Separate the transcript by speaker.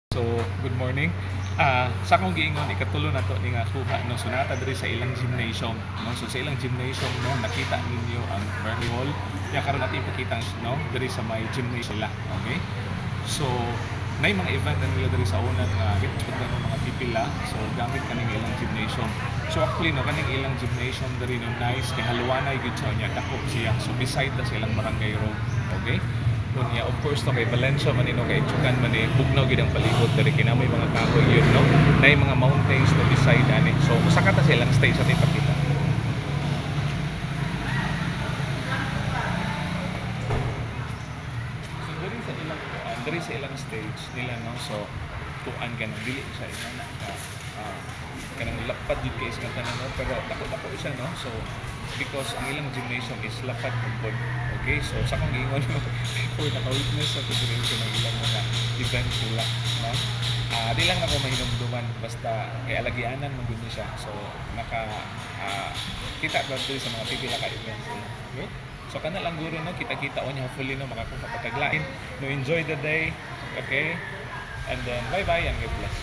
Speaker 1: So, good morning. Sa akong giingon ikatulo na to ni nga kuha no sunata diri sa ilang gymnasium no. So sa ilang gymnasium no nakita ninyo ang Bernie Hall. Ya karon natin ipakita no diri sa may gymnasium nila. Okay? So nay mga event na nila diri sa una nga gitpud na mga pipila. So gamit kaning ilang gymnasium. So actually no kaning ilang gymnasium diri no nice kay haluanay gyud sa niya dako siya. So beside na silang barangay road. Okay? Kunya of course no kay Valencia man ino kay Chukan man bugnaw gid ang palibot diri kinamoy mga kahoy yun no nay mga mountains no beside ani so usa ka ta silang stage sa ipakita. So diri sa ilang stage nila no so tuan ka nang dili sa ina na kanang lapad jud kay sa tanan no pero dako siya no so because ang ilang gymnasium is lapad pud. Okay, so sa kong giingon no for naka-witness sa preparation ng ilang mga event nila no di lang ako mahinumduman basta kay alagianan mo gud siya so naka kita ba dito sa mga pipila ka events nila. Okay, so kana lang guro no kita-kita on hopefully no makakuha pataglain no enjoy the day. Okay, and then bye bye and God bless.